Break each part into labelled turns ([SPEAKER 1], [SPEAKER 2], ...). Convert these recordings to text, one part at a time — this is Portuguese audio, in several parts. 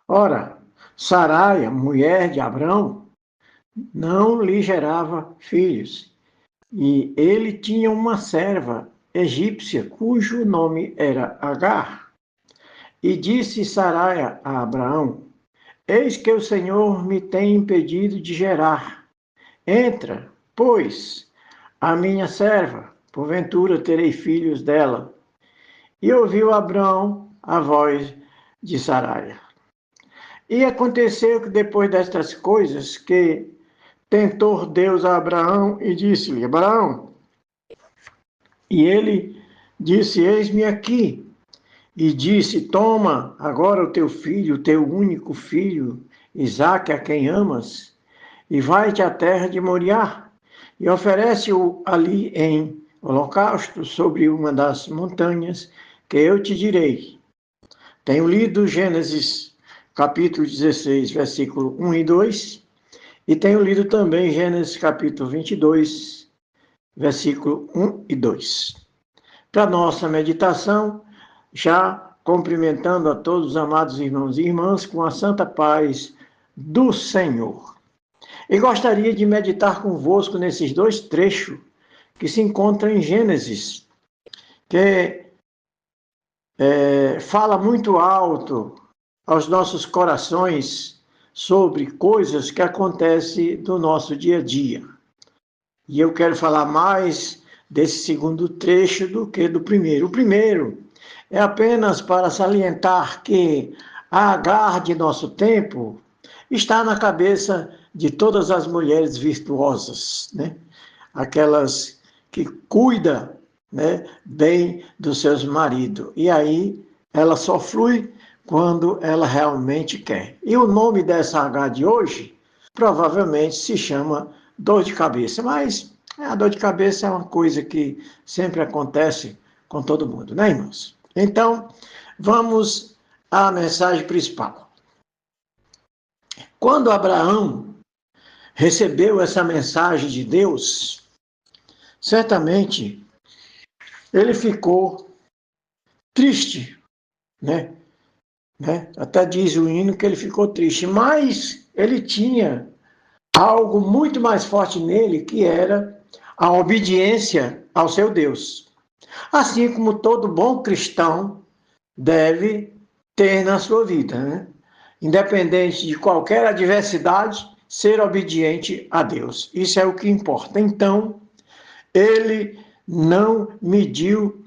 [SPEAKER 1] Ora, Saraia, mulher de Abrão, não lhe gerava filhos, e ele tinha uma serva egípcia, cujo nome era Agar. E disse Saraia a Abraão: Eis que o Senhor me tem impedido de gerar. Entra, pois, a minha serva, porventura terei filhos dela. E ouviu Abraão a voz de Saraia. E aconteceu que depois destas coisas, que tentou Deus a Abraão e disse-lhe: Abraão, e ele disse: Eis-me aqui. E disse: Toma agora o teu filho, o teu único filho, Isaque, a quem amas, e vai-te à terra de Moriá, e oferece-o ali em holocausto sobre uma das montanhas que eu te direi. Tenho lido Gênesis capítulo 16, versículo 1 e 2, e tenho lido também Gênesis capítulo 22, versículo 1 e 2. Para nossa meditação, já cumprimentando a todos os amados irmãos e irmãs com a santa paz do Senhor. E gostaria de meditar convosco nesses dois trechos que se encontram em Gênesis, que fala muito alto aos nossos corações sobre coisas que acontecem no nosso dia a dia. E eu quero falar mais desse segundo trecho do que do primeiro. O primeiro é apenas para salientar que a Agar de nosso tempo está na cabeça de todas as mulheres virtuosas, né? Aquelas que cuidam, né, bem dos seus maridos. E aí ela só flui quando ela realmente quer. E o nome dessa Agar de hoje provavelmente se chama dor de cabeça, mas a dor de cabeça é uma coisa que sempre acontece com todo mundo, né, irmãos? Então, vamos à mensagem principal. Quando Abraão recebeu essa mensagem de Deus, certamente ele ficou triste, né? Até diz o hino que ele ficou triste, mas ele tinha algo muito mais forte nele, que era a obediência ao seu Deus. Assim como todo bom cristão deve ter na sua vida, né? Independente de qualquer adversidade, ser obediente a Deus. Isso é o que importa. Então, ele não mediu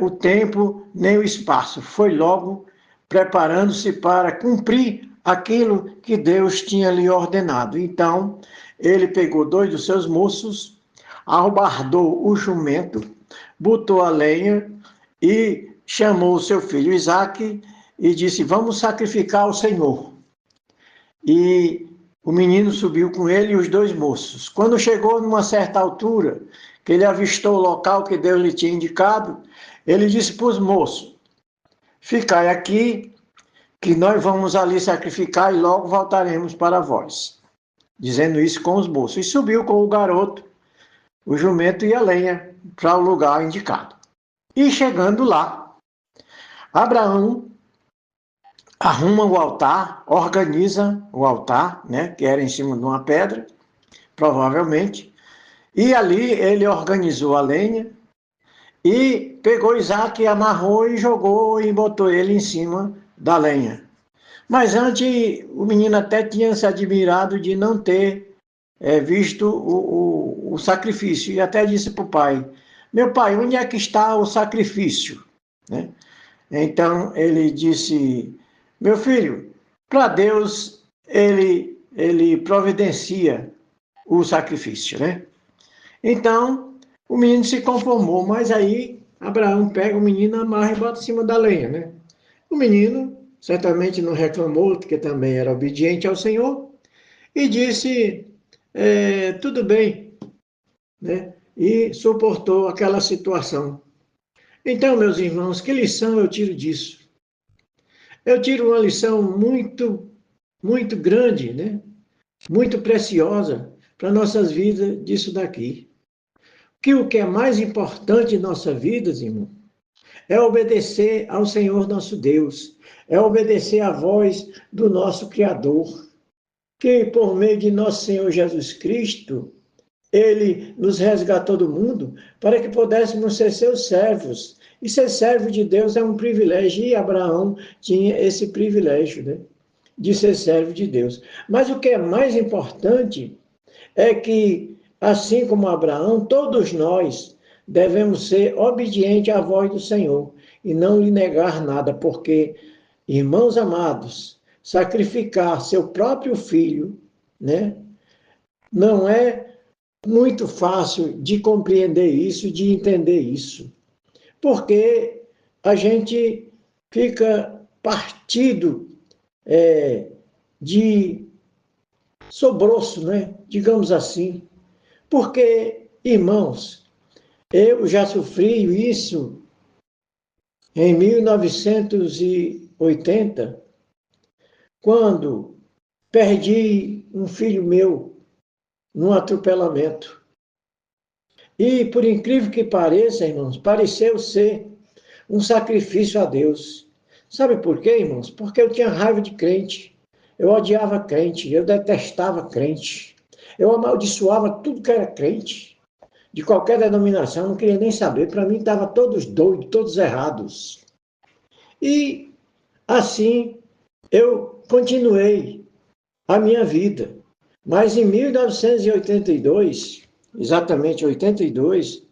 [SPEAKER 1] o tempo nem o espaço, foi logo preparando-se para cumprir aquilo que Deus tinha lhe ordenado. Então, ele pegou 2 dos seus moços, albardou o jumento, botou a lenha e chamou o seu filho Isaque e disse: Vamos sacrificar ao Senhor. E o menino subiu com ele e os 2 moços. Quando chegou numa certa altura, que ele avistou o local que Deus lhe tinha indicado, ele disse para os moços: Ficai aqui, que nós vamos ali sacrificar e logo voltaremos para vós. Dizendo isso com os moços. E subiu com o garoto, o jumento e a lenha para o lugar indicado. E chegando lá, Abraão arruma o altar, organiza o altar, né, que era em cima de uma pedra, provavelmente, e ali ele organizou a lenha e pegou Isaque, amarrou e jogou e botou ele em cima da lenha. Mas antes o menino até tinha se admirado de não ter visto o sacrifício e até disse para o pai: Meu pai, onde é que está o sacrifício? Né? Então ele disse: Meu filho, para Deus ele providencia o sacrifício, né? Então o menino se conformou, mas aí Abraão pega o menino, amarra e bota em cima da lenha, né? O menino certamente não reclamou, porque também era obediente ao Senhor, e disse: tudo bem, né? E suportou aquela situação. Então, meus irmãos, que lição eu tiro disso? Eu tiro uma lição muito, muito grande, né? Muito preciosa para nossas vidas disso daqui. Que o que é mais importante em nossa vida, irmão, é obedecer ao Senhor nosso Deus, é obedecer à voz do nosso Criador, que por meio de nosso Senhor Jesus Cristo, Ele nos resgatou do mundo para que pudéssemos ser seus servos. E ser servo de Deus é um privilégio, e Abraão tinha esse privilégio, né, de ser servo de Deus. Mas o que é mais importante é que, assim como Abraão, todos nós devemos ser obedientes à voz do Senhor e não lhe negar nada, porque, irmãos amados, sacrificar seu próprio filho, né, não é muito fácil de compreender isso, de entender isso, porque a gente fica partido de sobroço, né? Digamos assim, porque, irmãos, eu já sofri isso em 1980, quando perdi um filho meu num atropelamento. E, por incrível que pareça, irmãos, pareceu ser um sacrifício a Deus. Sabe por quê, irmãos? Porque eu tinha raiva de crente. Eu odiava crente, eu detestava crente. Eu amaldiçoava tudo que era crente, de qualquer denominação, não queria nem saber. Para mim, estavam todos doidos, todos errados. E, assim, eu continuei a minha vida. Mas em 1982, exatamente 82,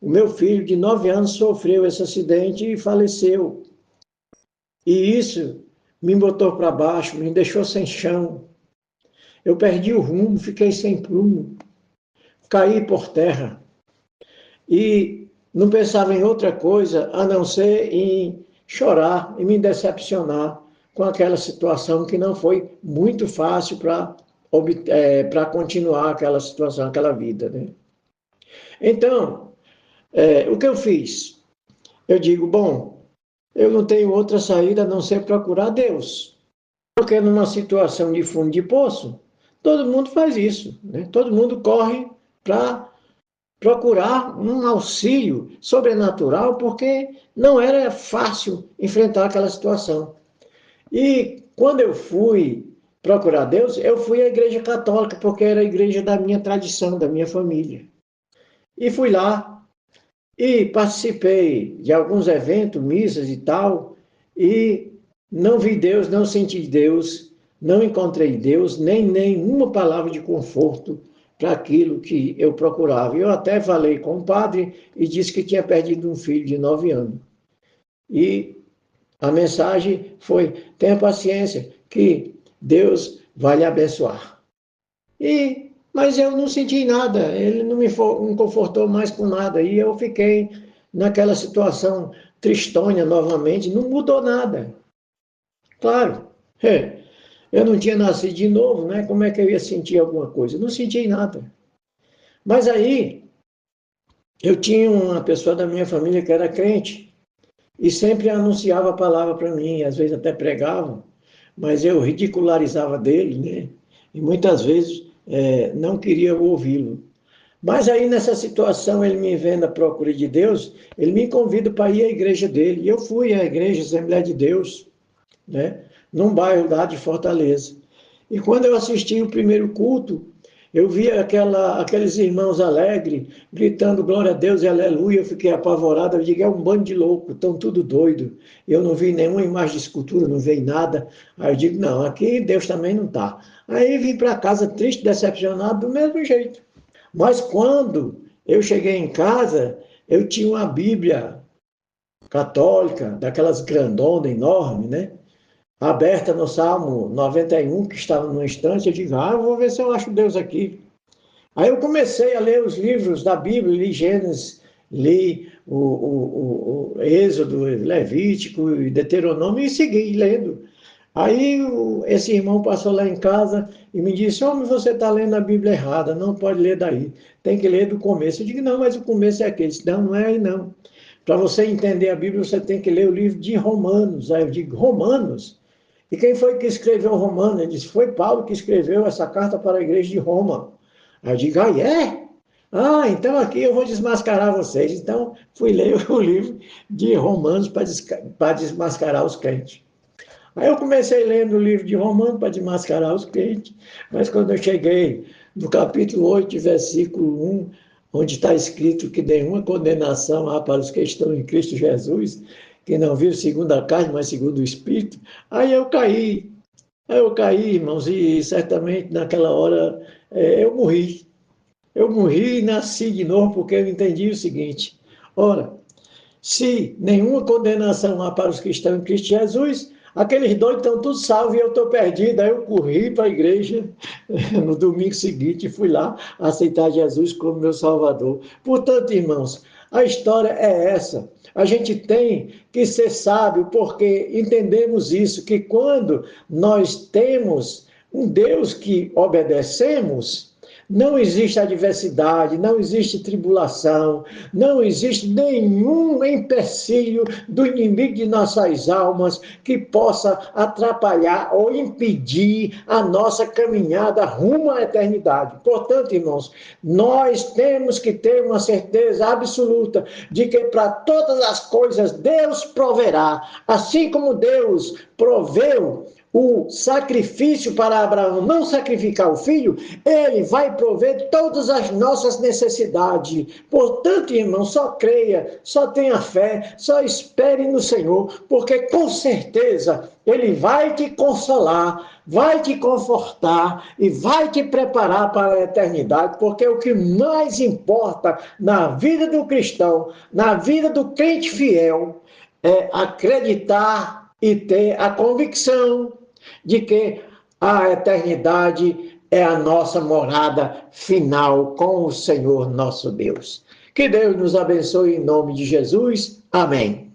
[SPEAKER 1] o meu filho de 9 anos sofreu esse acidente e faleceu. E isso me botou para baixo, me deixou sem chão. Eu perdi o rumo, fiquei sem prumo, caí por terra. E não pensava em outra coisa a não ser em chorar e me decepcionar com aquela situação que não foi muito fácil para continuar aquela situação, aquela vida, né? Então, o que eu fiz? Eu digo, bom, eu não tenho outra saída a não ser procurar Deus. Porque numa situação de fundo de poço, todo mundo faz isso, né? Todo mundo corre para procurar um auxílio sobrenatural, porque não era fácil enfrentar aquela situação. E quando eu fui procurar Deus, eu fui à igreja católica, porque era a igreja da minha tradição, da minha família. E fui lá e participei de alguns eventos, missas e tal, e não vi Deus, não senti Deus, não encontrei Deus, nem nenhuma palavra de conforto para aquilo que eu procurava. Eu até falei com o padre e disse que tinha perdido um filho de 9 anos. E a mensagem foi: tenha paciência, que Deus vai lhe abençoar. Mas eu não senti nada, ele não me confortou mais com nada, e eu fiquei naquela situação tristonha novamente, não mudou nada. Claro, eu não tinha nascido de novo, né? Como é que eu ia sentir alguma coisa? Não senti nada. Mas aí, eu tinha uma pessoa da minha família que era crente, e sempre anunciava a palavra para mim, às vezes até pregava, mas eu ridicularizava dele, né? E muitas vezes não queria ouvi-lo. Mas aí nessa situação, ele me vendo à procura de Deus, ele me convida para ir à igreja dele. E eu fui à igreja Assembleia de Deus, né? Num bairro lá de Fortaleza. E quando eu assisti o primeiro culto, eu vi aqueles irmãos alegres, gritando glória a Deus e aleluia. Eu fiquei apavorado, eu digo, é um bando de louco, estão tudo doido. Eu não vi nenhuma imagem de escultura, não vi nada. Aí eu digo, não, aqui Deus também não está. Aí vim para casa triste, decepcionado, do mesmo jeito. Mas quando eu cheguei em casa, eu tinha uma Bíblia católica, daquelas grandonas, enorme, né? Aberta no Salmo 91, que estava no estante. Eu digo, eu vou ver se eu acho Deus aqui. Aí eu comecei a ler os livros da Bíblia, li Gênesis, li o Êxodo, Levítico e Deuteronômio e segui lendo. Aí esse irmão passou lá em casa e me disse, homem, você está lendo a Bíblia errada, não pode ler daí, tem que ler do começo. Eu digo, não, mas o começo é aquele. Não, não é aí não. Para você entender a Bíblia, você tem que ler o livro de Romanos. Aí eu digo, Romanos? E quem foi que escreveu Romanos? Ele disse, foi Paulo que escreveu essa carta para a igreja de Roma. Aí eu digo, é? Ah, então aqui eu vou desmascarar vocês. Então, fui ler o livro de Romanos para desmascarar os crentes. Aí eu comecei lendo o livro de Romanos para desmascarar os crentes, mas quando eu cheguei no capítulo 8, versículo 1, onde está escrito que nenhuma condenação há para os que estão em Cristo Jesus, que não vive segundo a carne, mas segundo o Espírito, aí eu caí. Aí eu caí, irmãos, e certamente naquela hora eu morri. Eu morri e nasci de novo porque eu entendi o seguinte: ora, se nenhuma condenação há para os que estão em Cristo Jesus, aqueles dois estão todos salvos e eu estou perdido. Aí eu corri para a igreja no domingo seguinte e fui lá aceitar Jesus como meu Salvador. Portanto, irmãos, a história é essa. A gente tem que ser sábio porque entendemos isso, que quando nós temos um Deus que obedecemos, não existe adversidade, não existe tribulação, não existe nenhum empecilho do inimigo de nossas almas que possa atrapalhar ou impedir a nossa caminhada rumo à eternidade. Portanto, irmãos, nós temos que ter uma certeza absoluta de que para todas as coisas Deus proverá, assim como Deus proveu o sacrifício para Abraão não sacrificar o filho, ele vai prover todas as nossas necessidades. Portanto, irmão, só creia, só tenha fé, só espere no Senhor, porque com certeza ele vai te consolar, vai te confortar e vai te preparar para a eternidade, porque o que mais importa na vida do cristão, na vida do crente fiel, é acreditar e ter a convicção de que a eternidade é a nossa morada final com o Senhor nosso Deus. Que Deus nos abençoe em nome de Jesus. Amém.